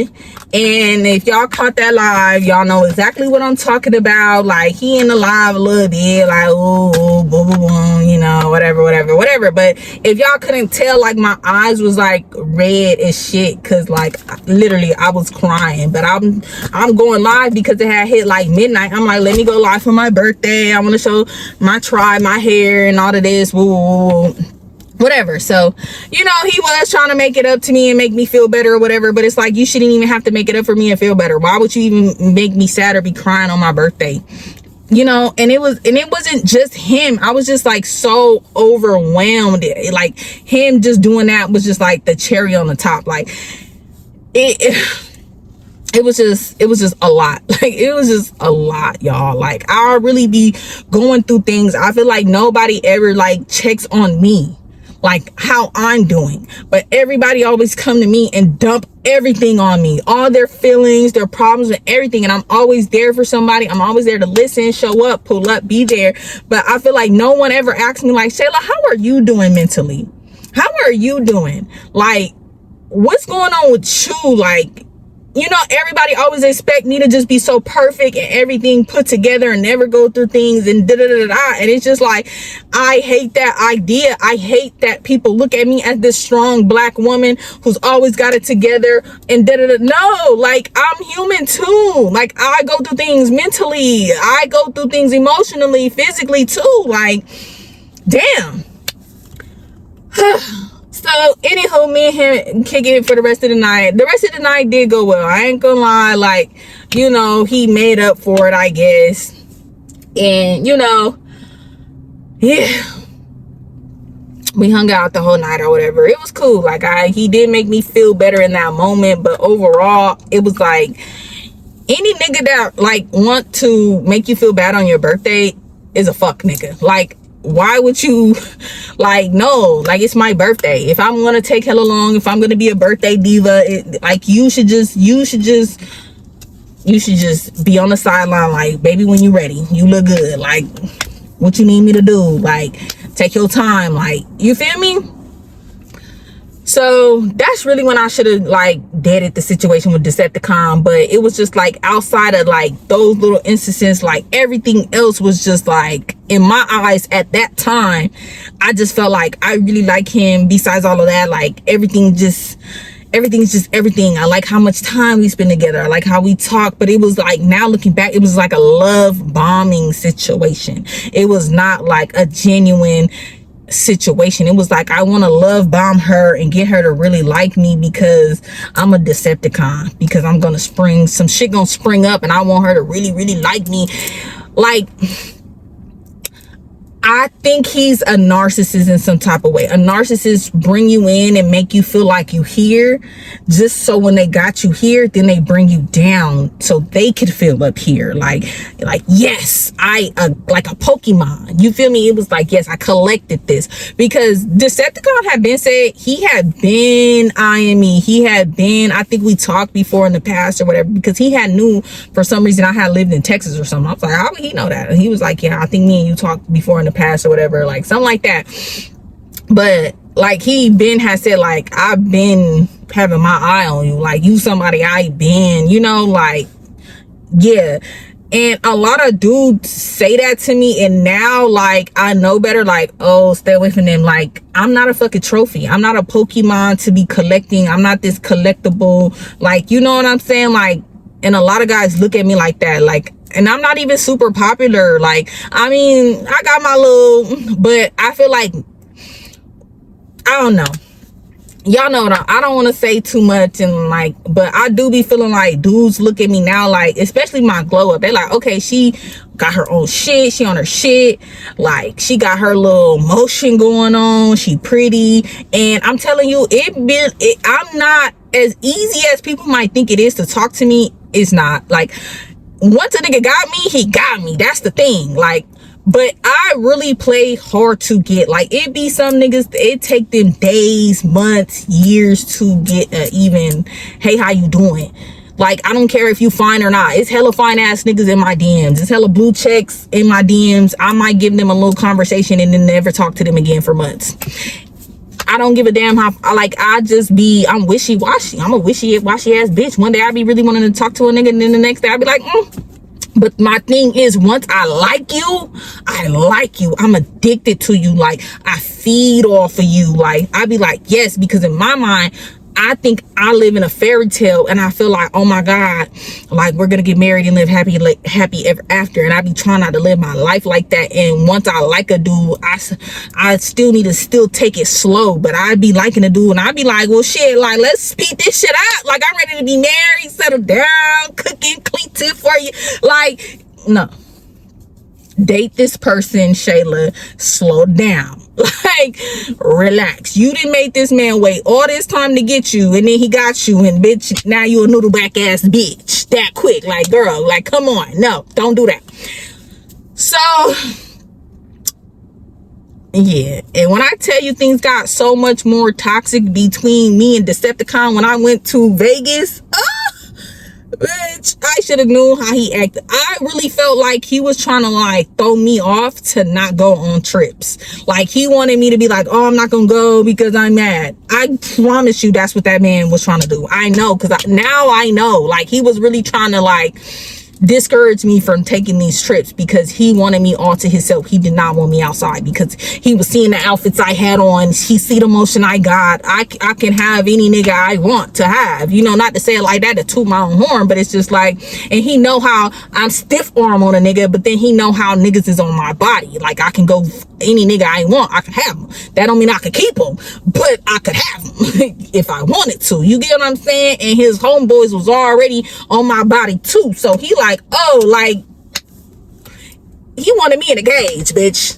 And if y'all caught that live, y'all know exactly what I'm talking about. Like, he in the live a little bit, like, ooh, boom, boom, boom, you know, whatever. But if y'all couldn't tell, like, my eyes was like red as shit, because like literally I was crying. But I'm going live because it had hit like midnight. I'm like, let me go live for my birthday. I want to show my tribe, my hair, and all of this. Woo, whatever. So, you know, he was trying to make it up to me and make me feel better or whatever, but it's like, you shouldn't even have to make it up for me and feel better. Why would you even make me sad or be crying on my birthday? You know, and it wasn't just him. I was just like so overwhelmed. Like, him just doing that was just like the cherry on the top. Like, it was just a lot. Like, it was just a lot, y'all. Like, I'll really be going through things. I feel like nobody ever like checks on me, like how I'm doing, but everybody always come to me and dump everything on me, all their feelings, their problems, and everything. And I'm always there for somebody. I'm always there to listen, show up, pull up, be there. But I feel like no one ever asks me like, Shayla, how are you doing mentally? How are you doing? Like, what's going on with you? Like, you know, everybody always expect me to just be so perfect and everything put together and never go through things and da da da da. And it's just like, I hate that idea. I hate that people look at me as this strong black woman who's always got it together and da da da. No, like, I'm human too. Like, I go through things mentally. I go through things emotionally, physically too. Like, damn. So, anywho, me and him kicking it for the rest of the night. The rest of the night did go well. I ain't gonna lie. Like, you know, he made up for it, I guess. And, you know, yeah. We hung out the whole night or whatever. It was cool. Like, he did make me feel better in that moment. But overall, it was like, any nigga that, like, want to make you feel bad on your birthday is a fuck nigga. Like, why would you, like, no, like, it's my birthday. If I'm gonna take hella long, if I'm gonna be a birthday diva, like, you should just be on the sideline, like, baby, when you ready, you look good, like, what you need me to do, like, take your time, like, you feel me? So that's really when I should have like deaded the situation with Decepticon. But it was just like, outside of like those little instances, like everything else was just like, in my eyes at that time, I just felt like I really like him. Besides all of that, like everything's just everything. I like how much time we spend together. I like how we talk. But it was like, now looking back, it was like a love bombing situation. It was not like a genuine situation. It was like, I want to love bomb her and get her to really like me because I'm a Decepticon, because I'm gonna some shit gonna spring up and I want her to really like me. Like, I think he's a narcissist in some type of way. A narcissist bring you in and make you feel like you here, just so when they got you here, then they bring you down so they could feel up here. Like yes, like a Pokemon. You feel me? It was like, yes, I collected this. Because Decepticon had been said, he had been eyeing me. He had been, I think we talked before in the past or whatever, because he had knew for some reason I had lived in Texas or something. I was like, how would he know that? And he was like, yeah, I think me and you talked before in the past or whatever, like something like that. But like, he been has said, like, I've been having my eye on you. Like, you somebody I been, you know, like, yeah. And a lot of dudes say that to me, and now, like, I know better. Like, oh, stay away from them. Like, I'm not a fucking trophy. I'm not a Pokemon to be collecting. I'm not this collectible, like, you know what I'm saying? Like, and a lot of guys look at me like that. Like, and I'm not even super popular. Like, I mean, I got my little, but I feel like, I don't know. Y'all know what I don't want to say too much, and like, but I do be feeling like dudes look at me now, like, especially my glow up, they're like, okay, she got her own shit, she on her shit, like, she got her little motion going on, she pretty. And I'm telling you, I'm not as easy as people might think it is to talk to me. It's not. Like, once a nigga got me, he got me. That's the thing. Like, but I really play hard to get. Like, it be some niggas, it take them days, months, years to get even, hey, how you doing? Like, I don't care if you fine or not. It's hella fine ass niggas in my DMs. It's hella blue checks in my DMs. I might give them a little conversation and then never talk to them again for months. I don't give a damn how, like, I'm wishy-washy. I'm a wishy-washy ass bitch. One day I be really wanting to talk to a nigga, and then the next day I be like, But my thing is, once I like you. I'm addicted to you. Like, I feed off of you. Like, I be like, yes, because in my mind, I think I live in a fairy tale, and I feel like, oh my God, like, we're gonna get married and live happy ever after. And I be trying not to live my life like that. And once I like a dude, I still need to take it slow. But I be liking a dude, and I be like, well, shit, like, let's speed this shit out. Like, I'm ready to be married, settle down, cooking, clean tip for you. Like, no. Date this person, Shayla. Slow down. Like, relax. You didn't make this man wait all this time to get you, and then he got you, and bitch, now you a noodle back ass bitch that quick. Like, girl, like, come on. No, don't do that. So, yeah. And when I tell you, things got so much more toxic between me and Decepticon when I went to Vegas. Bitch, I should have known how he acted. I really felt like he was trying to, like, throw me off to not go on trips. Like, he wanted me to be like, oh, I'm not gonna go because I'm mad. I promise you that's what that man was trying to do. I know, because now I know. Like, he was really trying to, like, discouraged me from taking these trips because he wanted me all to himself. He did not want me outside because he was seeing the outfits I had on. He see the motion I got. I can have any nigga I want to have, you know, not to say it like that to toot my own horn, but it's just like, and he know how I'm stiff arm on a nigga, but then he know how niggas is on my body. Like, I can go any nigga I want, I can have him. That don't mean I could keep him, but I could have him if I wanted to. You get what I'm saying? And his homeboys was already on my body too. So he like, oh, like, he wanted me in a cage, bitch.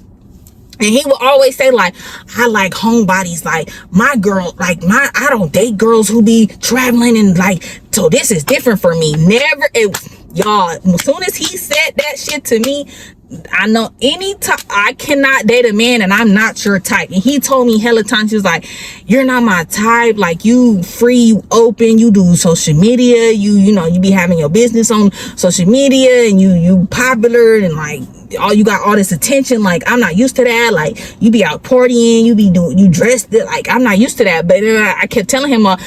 And he would always say, like, I like homebodies. Like, my girl, like, I don't date girls who be traveling, and like, so this is different for me. Never, y'all, as soon as he said that shit to me, I know anytime I cannot date a man and I'm not your type. And he told me hella times, he was like, you're not my type. Like, you free, you open, you do social media, you know, you be having your business on social media, and you popular, and like, you got all this attention. Like, I'm not used to that. Like, you be out partying, you dressed like, I'm not used to that. But I kept telling him, I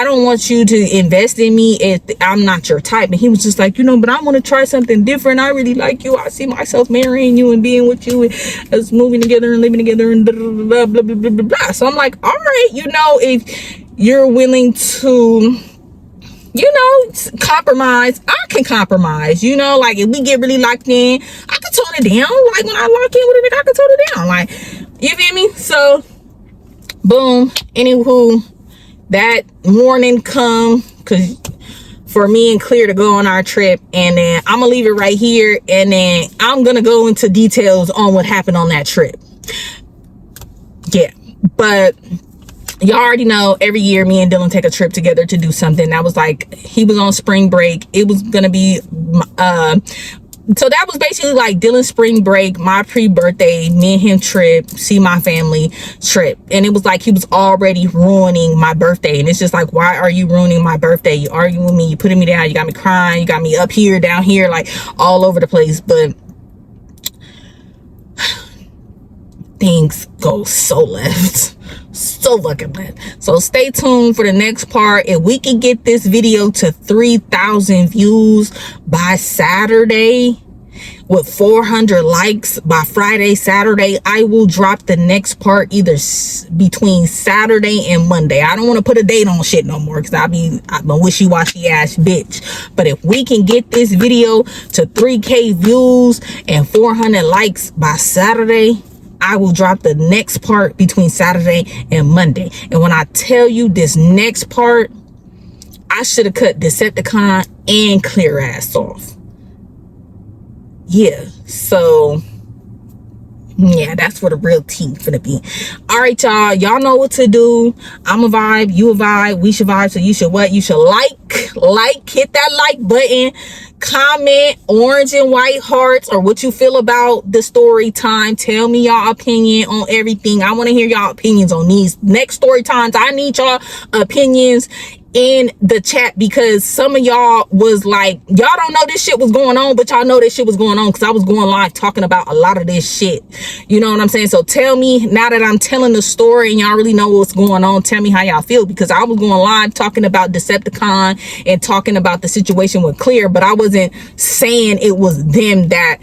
don't want you to invest in me if I'm not your type. And he was just like, you know, but I want to try something different. I really like you. I see myself marrying you and being with you, and us moving together and living together, and blah, blah, blah, blah, blah, blah. So I'm like, all right, you know, if you're willing to, you know, compromise, I can compromise. You know, like, if we get really locked in, I can tone it down. Like, when I lock in with a nigga, I can tone it down. Like, you feel me? So, boom. Anywho, that morning come, because for me and Clear to go on our trip, and then I'm gonna leave it right here, and then I'm gonna go into details on what happened on that trip. Yeah, but y'all already know, every year me and Dylan take a trip together to do something. That was like, he was on spring break. It was gonna be so that was basically like Dylan's spring break, my pre-birthday, me and him trip, see my family trip. And it was like he was already ruining my birthday. And it's just like, why are you ruining my birthday? You arguing with me, you putting me down, you got me crying, you got me up here, down here, like all over the place. But things go so left. So fucking left. So stay tuned for the next part. If we can get this video to 3,000 views by Saturday, with 400 likes by Friday, Saturday, I will drop the next part either between Saturday and Monday. I don't want to put a date on shit no more, because I'm a wishy-washy ass bitch. But if we can get this video to 3K views and 400 likes by Saturday, I will drop the next part between Saturday and Monday. And when I tell you this next part, I should have cut Decepticon and Clear Ass off. Yeah, so yeah, that's where the real tea gonna be. All right, y'all know what to do. I'm a vibe, you a vibe, we should vibe. So you should what? You should hit that like button, comment orange and white hearts, or what you feel about the story time. Tell me y'all opinion on everything. I want to hear y'all opinions on these next story times. I need y'all opinions in the chat, because some of y'all was like, y'all don't know this shit was going on, but y'all know this shit was going on, because I was going live talking about a lot of this shit. You know what I'm saying? So tell me, now that I'm telling the story and y'all really know what's going on, tell me how y'all feel, because I was going live talking about Decepticon and talking about the situation with Clear, but I wasn't saying it was them that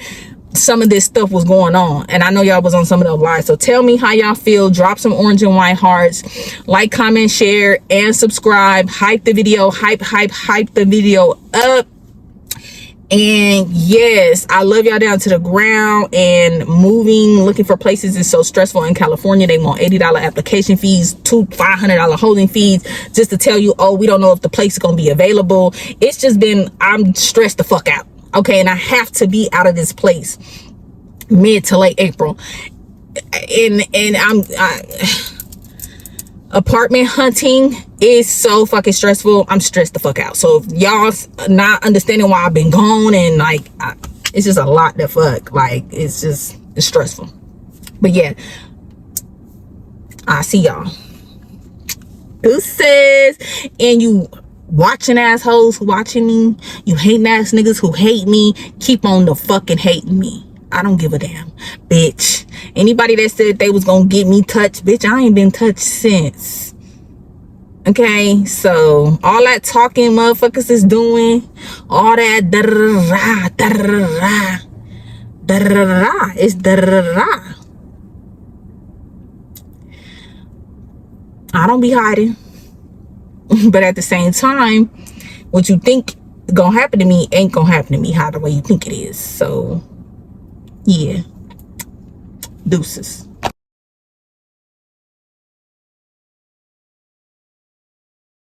some of this stuff was going on. And I know y'all was on some of the lives. So tell me how y'all feel. Drop some orange and white hearts. Like, comment, share, and subscribe. Hype the video. Hype the video up. And yes, I love y'all down to the ground. And moving, looking for places is so stressful in California. They want $80 application fees, $500 holding fees, just to tell you, oh, we don't know if the place is going to be available. It's just been, I'm stressed the fuck out. Okay, and I have to be out of this place mid to late April. And apartment hunting is so fucking stressful. I'm stressed the fuck out. So if y'all's not understanding why I've been gone, and like it's just a lot to fuck. Like it's stressful. But yeah, I see y'all. Deuces. And you watching assholes who watching me, you hating ass niggas who hate me, keep on the fucking hating me. I don't give a damn, bitch. Anybody that said they was gonna get me touched, bitch, I ain't been touched since. Okay, so all that talking motherfuckers is doing, all that da-da-da-da, da-da-da-da, da-da-da-da, it's da-da-da-da. I don't be hiding. But at the same time, what you think gonna happen to me ain't gonna happen to me how the way you think it is. So yeah, deuces.